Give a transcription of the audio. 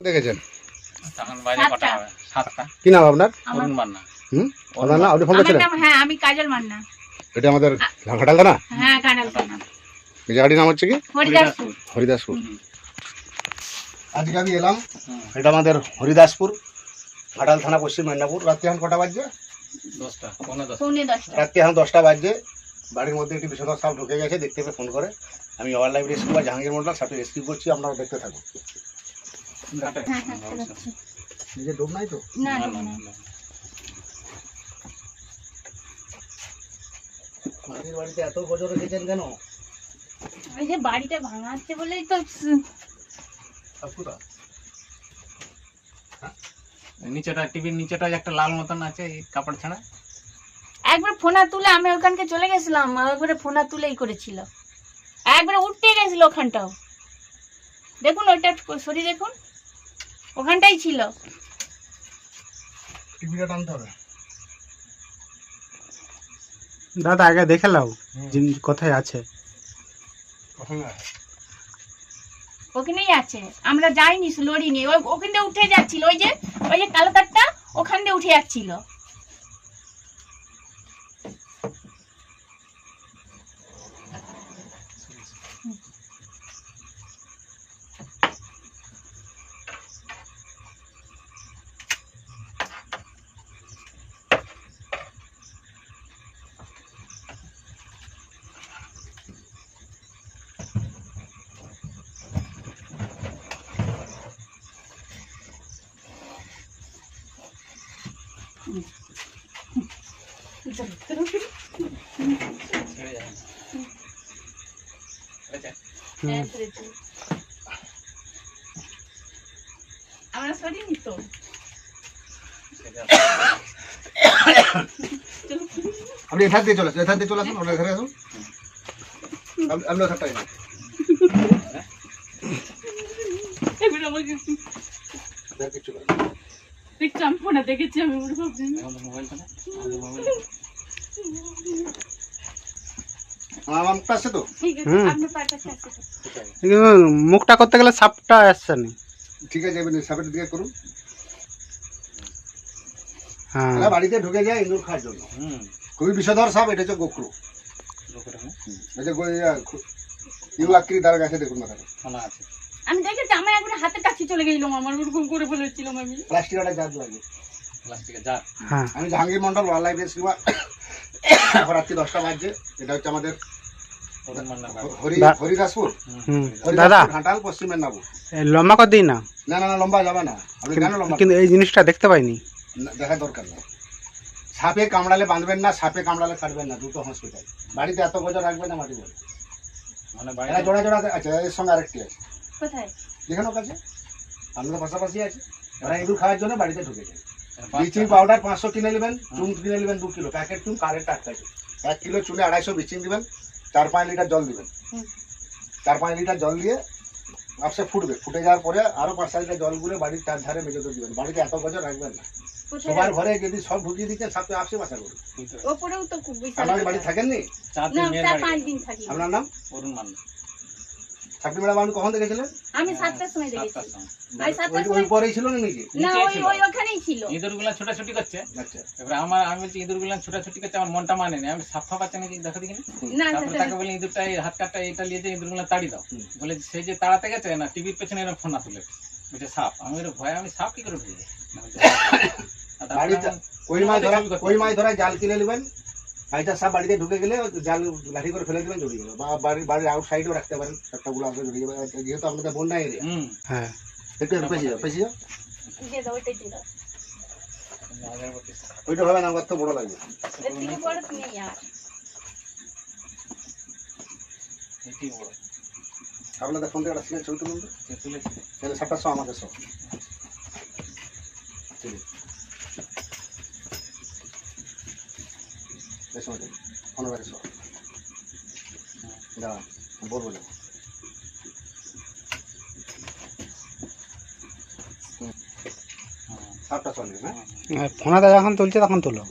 দেখেছেন? তখন বাইরে কটা হবে? 7টা। কি নাম আপনার? অরুণ মান্না। আপনার না আপনি ফোন আমার করেছিলেন? নাম, হ্যাঁ আমি কাজল মান্না। এটা আমাদের ঘাটাল থানা। হ্যাঁ কানাল থানা, এই জায়গাটির নাম হচ্ছে কি? হরিদাসপুর। হরিদাসপুর। আজকে আমি এলাম, এটা আমাদের হরিদাসপুর, ঘাটাল থানা, পশ্চিম মেদিনীপুর। রাত্রি এখন কটা বাজছে? 10টা, পৌনে 10টা। পৌনে 10টা। রাত্রি এখন 10টা বাজছে। বাড়ির মধ্যে একটি বিষধর সাপ ঢুকে গেছে, দেখতে পেয়ে ফোন করে। আমি ওয়াইল্ড লাইফ রেস্কিউ বা জাহাঙ্গীর মন্ডল সাপটি রেস্কিউ করছি, আপনারা দেখতে থাকুন। ঘাটে। হ্যাঁ হ্যাঁ চালাচ্ছি। নিজে ডোব নাই তো? না না, না না, না। না। মাটির বাড়িতে এত গজর রেখেছেন কেন? ওই যে বাড়িটা ভাঙা আছে বলেই তো সাপ কোথা? নিচেটা, টিভির নিচেটা একটা লাল মতন আছে, এই কাপড় ছাড়া। একবার ফোনা তুলে আমি ওখানকে চলে গেছিলাম, একবারে ফোনা তুলেই করেছিল, একবারে উঠতে গেছিল ওখানটাও। দেখুন ওইটা সরি, দেখুন ওখানটাই ছিল। টিভিটা টানতে হবে। দাদা আগে দেখে নাও কোথায় আছে। ওখানেই আছে, আমরা যাইনি, লড়িনি, ওই ওখান দিয়ে উঠে যাচ্ছিল, ওই যে কালো তারটা ওখান দিয়ে উঠে যাচ্ছিল। ছেড়ে যায় না। আচ্ছা, আমরা সরিনি তো। সেটা আপনি এখান দিয়ে চলে আসুন, এখান দিয়ে চলে আসুন, ওটা এখানে আসুন। আপনি ওখানটাই না। এবার আমাকে কিছু না। দেখছি, আমি ফোনে দেখেছি, আমি ওর ভাবছি আমাদের মোবাইলটা না, আমাদের মোবাইল। আমার পাশে তো ঠিক আছে, হুম। আপনি পাঠাতে আসতে। কিন্তু মুখটা করতে গেলে সাপটা আসছে না। ঠিক আছে, এবার সাপের দিকে করুন। হ্যাঁ এরা বাড়িতে ঢুকে যায় ইঁদুর খাওয়ার জন্য। হুম। খুবই বিষধর সাপ, এটা হচ্ছে গোকরু। লোকেরা না, এই যে ইউ আকৃতি দ্বারা গাছে দেখুন মাথাটা। শোনা আছে। আমি দেখেছি, আমার একবার হাতে কাছে চলে গেছিলাম, আমার ওরকম করে ফেলেছিলাম আমি। প্লাস্টিক একটা জাত লাগে। প্লাস্টিকের জার। হ্যাঁ আমি Jahangir Mondal, wild life rescue. এখন রাত্রি 10টা বাজছে। এটা হচ্ছে আমাদের অরুণ মান্নার বাড়ি। হরিদাসপুর, হুম হরিদাসপুর, দাদা ঘাটাল, পশ্চিম মেদিনীপুর। লম্বা করে দিই না, না না না, লম্বা যাবে না। আপনি কেন লম্বা? কিন্তু এই জিনিসটা দেখতে পাইনি। দেখার দরকার নেই। সাপে কামড়ালে বাঁধবেন না, সাপে কামড়ালে কাটবেন না, দুটো হসপিটাল। বাড়িতে এত গজর রাখবেন না, মাটি বলে। মানে এরা বাইরে জোড়া জোড়া আছে, এর সঙ্গে আরেকটি আছে। কোথায়? যেখানে কাছে আপনাদের পাশাপাশি আছে। এরা ইঁদুর খাওয়ার জন্য বাড়িতে ঢুকে যায়। বাচ্চা। ব্লিচিং পাউডার 500 কিনে নেবেন, চুন কিনে নেবেন 2 কিলো, প্যাকেট চুন কারেন্ট 8 টাকা। 1 কিলো চুনে 250 ব্লিচিং দিবেন, 4-5 লিটার জল দিবেন। হুম। 4-5 লিটার জল দিয়ে আপসে ফুটবে, ফুটে যাওয়ার পরে আরো 5-6 লিটার জল গুলে বাড়ির 4 ধারে মেঝেতে দিবেন। বাড়িতে এত গজর রাখবেন না। কোথায়? সবার ঘরে যদি সব ঢুকিয়ে দিচ্ছেন, সাপে আপসে বাসা করবে। ওপরেও তো খুব বিশাল। আপনার বাড়ি থাকেননি? 4 না, দিন মেয়ের 4-5 বাড়ি। দিন থাকি। আপনার নাম? অরুণ মান্না। ছাপড়ি ম্যাডাম আপনি কখন দেখেছিলেন? আমি 7টার সময় দেখেছি। 7টার সময়। আমি 7টার ওই সময়, পরেই ছিল না নাকি? না নিচেই ওই ছিল। ওখানেই ছিল। ইঁদুরগুলা ছোটাছুটি করছে। আচ্ছা। এবার আমি বলছি ইঁদুরগুলা ছোটাছুটি করছে, আমার মনটা মানে না। আমি সাপ ফাপ আছে নাকি দেখো দেখি। না তারপরে তাকে বলি ইঁদুরটা এই হাত কাটটা এটা নিয়ে যে ইঁদুরগুলা তাড়ি দাও। বলে সেই যে তাড়াতে গেছে না, টিভির পেছনে এরকম ফোন তুলে বলছে সাপ। আমি বলি ভয়, আমি সাপ কি করে ঢুকবো? বাড়িতে কই মাছ ধরা জাল কিনে নেবেন। আইটা সাপ বাড়িতে ঢুকে গেলে জাল লাঠি করে ফেলে দেবেন, জড়িয়ে যাবে। বা বাড়ির আউট সাইডেও রাখতে পারেন, একটা গুলো আসলে জড়িয়ে যাবে। যেহেতু আপনাদের বন্যা এরিয়া, হুম। হ্যাঁ একটু পেছিয়ে যাও, পেছিয়ে যাও। দিয়ে দাও, ওইটাই দিয়ে দাও। ওইটা হবে না, আমার তো বড় লাগবে। এর থেকে বড় তুমি আর। এটাই বড়। আপনাদের ফোন থেকে একটা সিগন্যাল ছবি তুলুন তো। তুলেছি। তাহলে সাপটা সব আমাদের সব। ফোন বাইরে সব দাঁড়ান, বলবো না। সাপটা চলবে না। ফোনাতে যখন তুলছে তখন তুলো।